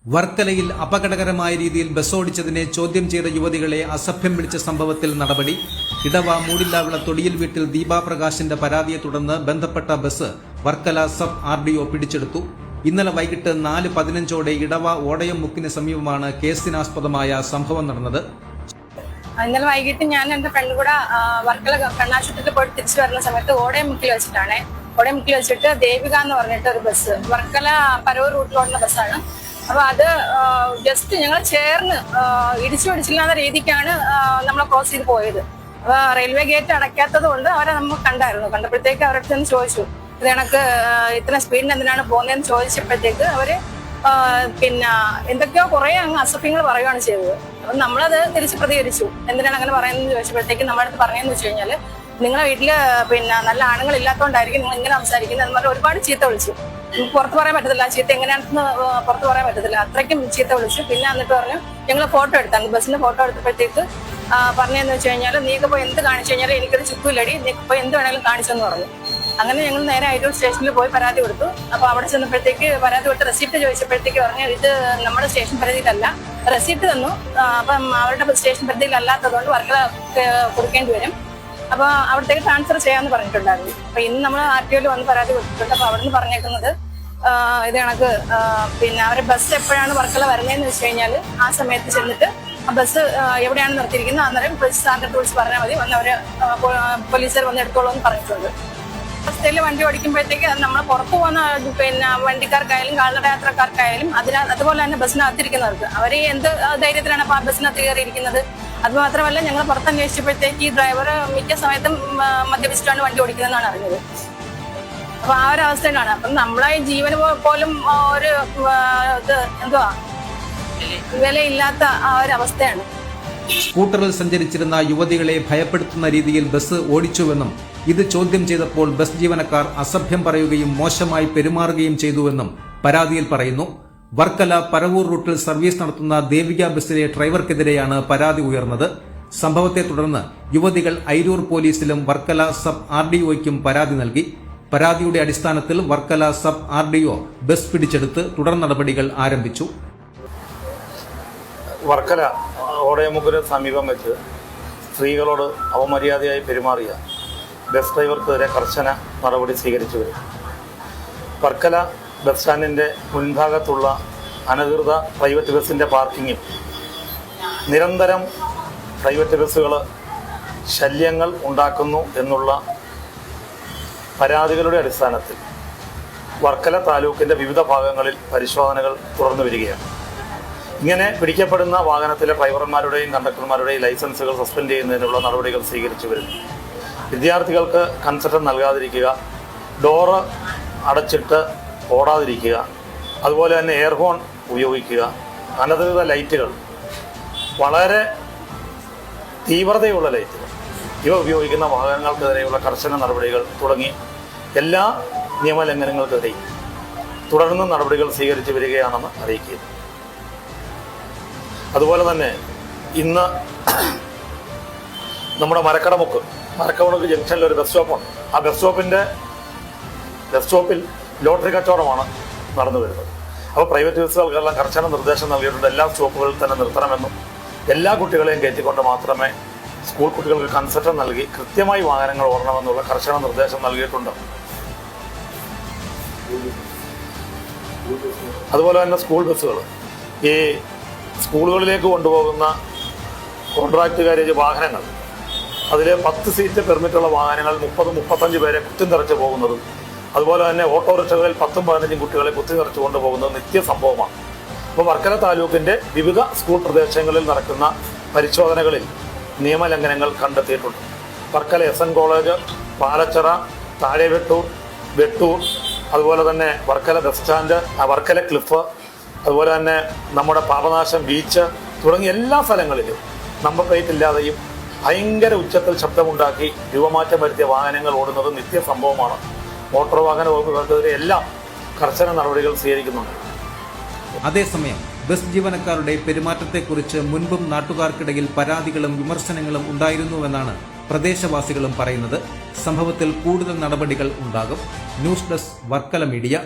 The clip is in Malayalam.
വർക്കലയിൽ അപകടകരമായ രീതിയിൽ ബസ് ഓടിച്ചതിനെ ചോദ്യം ചെയ്ത യുവതികളെ അസഭ്യം വിളിച്ച സംഭവത്തിൽ നടപടി. ഇടവ മൂടില്ലാവിള തൊടിയിൽ വീട്ടിൽ ദീപാപ്രകാശിന്റെ പരാതിയെ തുടർന്ന് ബന്ധപ്പെട്ട ബസ് വർക്കല സബ് RDO പിടിച്ചെടുത്തു. ഇന്നലെ വൈകിട്ട് 4:15 ഇടവ ഓടയം മുക്കിന് സമീപമാണ് കേസിനാസ്പദമായ സംഭവം നടന്നത്. ഇന്നലെ വൈകിട്ട് ഞാൻ എന്റെ ഫ്രണ്ട് കൂടെ വർക്കല കണ്ണാശുപത്രിയിൽ പോയിട്ട് തിരിച്ചു വരുന്ന സമയത്ത് ഓടയം മുക്കിൽ വെച്ചിട്ട് ദേവിക എന്ന് പറഞ്ഞിട്ട് ഒരു ബസ് വർക്കല പരവൂർ റൂട്ടിലോടുന്ന ബസ്സാണ്. അപ്പൊ അത് ജസ്റ്റ് ഞങ്ങൾ ചേർന്ന് ഇടിച്ചു പിടിച്ചില്ലാത്ത രീതിക്കാണ് നമ്മളെ ക്രോസ് ചെയ്ത് പോയത്. അപ്പൊ റെയിൽവേ ഗേറ്റ് അടയ്ക്കാത്തത് കൊണ്ട് അവരെ നമ്മൾ കണ്ടപ്പോഴത്തേക്ക് അവരുടെ അടുത്ത് ചോദിച്ചു, ഇത് കണക്ക് ഇത്ര സ്പീഡിന് എന്തിനാണ് പോകുന്നതെന്ന് ചോദിച്ചപ്പോഴത്തേക്ക് അവര് എന്തൊക്കെയോ കുറെ അങ്ങ് അസഭ്യങ്ങൾ പറയുകയാണ് ചെയ്തത്. അപ്പൊ നമ്മളത് തിരിച്ച് പ്രതികരിച്ചു. എന്തിനാണ് അങ്ങനെ പറയുന്നത് ചോദിച്ചപ്പോഴത്തേക്ക് നമ്മുടെ അടുത്ത് പറഞ്ഞതെന്ന് വെച്ച് കഴിഞ്ഞാല്, നിങ്ങളെ വീട്ടില് നല്ല ആണുങ്ങൾ ഇല്ലാത്തതുകൊണ്ടായിരിക്കും നിങ്ങൾ ഇങ്ങനെ സംസാരിക്കുന്നത് എന്ന് പറഞ്ഞാൽ ഒരുപാട് ചീത്ത വിളിച്ചു. പുറത്ത് പറയാൻ പറ്റത്തില്ല, ചീത്ത എങ്ങനെയാണെന്ന് പുറത്ത് പറയാൻ പറ്റത്തില്ല, അത്രയ്ക്കും ചീത്ത വിളിച്ചു. പിന്നെ എന്നിട്ട് പറഞ്ഞു ഞങ്ങൾ ഫോട്ടോ എടുത്താൽ ബസ്സിന്റെ ഫോട്ടോ എടുത്തപ്പോഴത്തേക്ക് പറഞ്ഞതെന്ന് വെച്ച് കഴിഞ്ഞാൽ, നീക്ക് പോയി എന്ത് കാണിച്ചു കഴിഞ്ഞാൽ എനിക്കൊരു ചുക്കില്ലടി, നീക്ക് പോയി എന്ത് വേണമെങ്കിലും കാണിച്ചെന്ന് പറഞ്ഞു. അങ്ങനെ ഞങ്ങൾ നേരെ അയിരൂർ സ്റ്റേഷനിൽ പോയി പരാതി കൊടുത്തു. അപ്പൊ അവിടെ ചെന്നപ്പോഴത്തേക്ക് പരാതി കൊടുത്ത് റെസിപ്റ്റ് ചോദിച്ചപ്പോഴത്തേക്ക് പറഞ്ഞു, ഇത് നമ്മുടെ സ്റ്റേഷൻ പരിധിയിലല്ല. റെസിപ്റ്റ് തന്നു. അപ്പം അവരുടെ സ്റ്റേഷൻ പരിധിയിലല്ലാത്തതുകൊണ്ട് വർക്കല കൊടുക്കേണ്ടി വരും. അപ്പൊ അവിടത്തേക്ക് ട്രാൻസ്ഫർ ചെയ്യാന്ന് പറഞ്ഞിട്ടുണ്ടായിരുന്നു. അപ്പൊ ഇന്ന് നമ്മൾ RTOയിൽ വന്ന് പരാതി കൊടുത്തിട്ടുണ്ട്. അപ്പൊ അവിടെ നിന്ന് പറഞ്ഞേക്കുന്നത് ഇത് കണക്ക് അവരെ ബസ് എപ്പോഴാണ് വർക്കല വരുന്നതെന്ന് വെച്ച് കഴിഞ്ഞാൽ ആ സമയത്ത് ചെന്നിട്ട് ആ ബസ് എവിടെയാണ് നിർത്തിയിരിക്കുന്നത് അന്നേരം പോലീസ് സാറിന്റെ വിളിച്ച് പറഞ്ഞാൽ മതി, വന്ന് അവര് പോലീസുകാർ വന്ന് എടുത്തോളൂ എന്ന് പറഞ്ഞിട്ടുണ്ട്. അവസ്ഥയിൽ വണ്ടി ഓടിക്കുമ്പോഴത്തേക്ക് നമ്മൾ പുറത്തു പോകുന്ന വണ്ടിക്കാർക്കായാലും കാൽനട യാത്രക്കാർക്കായാലും അതുപോലെ തന്നെ ബസ്സിനകത്തിരിക്കുന്നവർക്ക് അവർ എന്ത് ധൈര്യത്തിലാണ് ആ ബസ്സിനകത്ത് കയറിയിരിക്കുന്നത്. അത് മാത്രമല്ല, ഞങ്ങൾ പുറത്തന്വേഷിച്ചപ്പോഴത്തേക്ക് ഈ ഡ്രൈവർ മിക്ക സമയത്തും മദ്യപിച്ചിട്ടാണ് വണ്ടി ഓടിക്കുന്നതെന്നാണ് അറിഞ്ഞത്. അപ്പൊ ആ ഒരു അവസ്ഥയിലാണ്. അപ്പം നമ്മളെ ജീവന് പോലും ഒരു വിലയില്ലാത്ത ആ ഒരു അവസ്ഥയാണ്. സ്കൂട്ടറിൽ സഞ്ചരിച്ചിരുന്ന യുവതികളെ ഭയപ്പെടുത്തുന്ന രീതിയിൽ ബസ് ഓടിച്ചുവെന്നും ഇത് ചോദ്യം ചെയ്തപ്പോൾ ബസ് ജീവനക്കാർ അസഭ്യം പറയുകയും മോശമായി പെരുമാറുകയും ചെയ്തുവെന്നും പരാതിയിൽ പറയുന്നു. വർക്കല പരവൂർ റൂട്ടിൽ സർവീസ് നടത്തുന്ന ദേവിക ബസ്സിലെ ഡ്രൈവർക്കെതിരെയാണ് പരാതി ഉയർന്നത്. സംഭവത്തെ തുടർന്ന് യുവതികൾ അയിരൂർ പോലീസിലും വർക്കല സബ് RDOയ്ക്കും പരാതി നൽകി. പരാതിയുടെ അടിസ്ഥാനത്തിൽ വർക്കല സബ് RDO ബസ് പിടിച്ചെടുത്ത് തുടർ നടപടികൾ ആരംഭിച്ചു. വർക്കല ഓടയമുക്കിന് സമീപം വെച്ച് സ്ത്രീകളോട് അപമര്യാദയായി പെരുമാറിയ ബസ് ഡ്രൈവർക്കെതിരെ കർശന നടപടി സ്വീകരിച്ചു വരും. വർക്കല ബസ് സ്റ്റാൻഡിൻ്റെ മുൻഭാഗത്തുള്ള അനധികൃത പ്രൈവറ്റ് ബസ്സിൻ്റെ പാർക്കിങ്ങിൽ നിരന്തരം പ്രൈവറ്റ് ബസ്സുകൾ ശല്യങ്ങൾ ഉണ്ടാക്കുന്നു എന്നുള്ള പരാതികളുടെ അടിസ്ഥാനത്തിൽ വർക്കല താലൂക്കിൻ്റെ വിവിധ ഭാഗങ്ങളിൽ പരിശോധനകൾ തുടർന്നു വരികയാണ്. ഇങ്ങനെ പിടിക്കപ്പെടുന്ന വാഹനത്തിലെ ഡ്രൈവർമാരുടെയും കണ്ടക്ടർമാരുടെയും ലൈസൻസുകൾ സസ്പെൻഡ് ചെയ്യുന്നതിനുള്ള നടപടികൾ സ്വീകരിച്ചു വരുന്നു. വിദ്യാർത്ഥികൾക്ക് കൺസെഷൻ നൽകാതിരിക്കുക, ഡോറ് അടച്ചിട്ട് ഓടാതിരിക്കുക, അതുപോലെ തന്നെ എയർ ഹോൺ ഉപയോഗിക്കുക, അനധികൃത ലൈറ്റുകൾ, വളരെ തീവ്രതയുള്ള ലൈറ്റുകൾ ഇവ ഉപയോഗിക്കുന്ന വാഹനങ്ങൾക്കെതിരെയുള്ള കർശന നടപടികൾ തുടങ്ങി എല്ലാ നിയമലംഘനങ്ങൾക്കെതിരെയും തുടർന്ന് നടപടികൾ സ്വീകരിച്ചു വരികയാണെന്ന് അറിയിക്കുന്നു. അതുപോലെ തന്നെ ഇന്ന് നമ്മുടെ മരക്കടമുക്ക് ജംഗ്ഷനിൽ ഒരു ബസ് സ്റ്റോപ്പുണ്ട്. ആ ബസ് സ്റ്റോപ്പിൽ ലോട്ടറി കച്ചവടമാണ് നടന്നു വരുന്നത്. അപ്പോൾ പ്രൈവറ്റ് ബസ്സുകൾക്കെല്ലാം കർശന നിർദ്ദേശം നൽകിയിട്ടുണ്ട്. എല്ലാ സ്റ്റോപ്പുകളിൽ തന്നെ നിർത്തണമെന്നും എല്ലാ കുട്ടികളെയും കയറ്റിക്കൊണ്ട് മാത്രമേ സ്കൂൾ കുട്ടികൾക്ക് കൺസെഷൻ നൽകി കൃത്യമായി വാഹനങ്ങൾ ഓടണമെന്നുള്ള കർശന നിർദ്ദേശം നൽകിയിട്ടുണ്ട്. അതുപോലെ തന്നെ സ്കൂൾ ബസ്സുകൾ ഈ സ്കൂളുകളിലേക്ക് കൊണ്ടുപോകുന്ന കോൺട്രാക്ട് കാരേജ് വാഹനങ്ങൾ, അതിൽ 10 സീറ്റ് പെർമിറ്റുള്ള വാഹനങ്ങൾ 30-35 പേരെ കുത്തിനിറച്ച് പോകുന്നതും, അതുപോലെ തന്നെ ഓട്ടോറിക്ഷകളിൽ 10-15 കുട്ടികളെ കുത്തിനിറച്ച് കൊണ്ടുപോകുന്നത് നിത്യസംഭവമാണ്. അപ്പോൾ വർക്കല താലൂക്കിൻ്റെ വിവിധ സ്കൂൾ പ്രദേശങ്ങളിൽ നടക്കുന്ന പരിശോധനകളിൽ നിയമലംഘനങ്ങൾ കണ്ടെത്തിയിട്ടുണ്ട്. വർക്കല SN കോളേജ്, പാലച്ചിറ, താഴെ വെട്ടൂർ, അതുപോലെ തന്നെ Varkala bus stand, Varkala cliff, അതുപോലെ തന്നെ നമ്മുടെ പാപനാശം ബീച്ച് തുടങ്ങിയ എല്ലാ സ്ഥലങ്ങളിലും നമ്പർ പ്ലേറ്റ് ഇല്ലാതെയും ഭയങ്കര ഉച്ചത്തിൽ ശബ്ദമുണ്ടാക്കി രൂപമാറ്റം വരുത്തിയ വാഹനങ്ങൾ ഓടുന്നത് നിത്യസംഭവമാണ്. മോട്ടോർ വാഹന വകുപ്പുകൾക്കെതിരെ എല്ലാം കർശന നടപടികൾ സ്വീകരിക്കുന്നുണ്ട്. അതേസമയം ബസ് ജീവനക്കാരുടെ പെരുമാറ്റത്തെക്കുറിച്ച് മുൻപും നാട്ടുകാർക്കിടയിൽ പരാതികളും വിമർശനങ്ങളും ഉണ്ടായിരുന്നുവെന്നാണ് പ്രദേശവാസികളും പറയുന്നത്. സംഭവത്തിൽ കൂടുതൽ നടപടികൾ ഉണ്ടാകും. News desk Varkala media.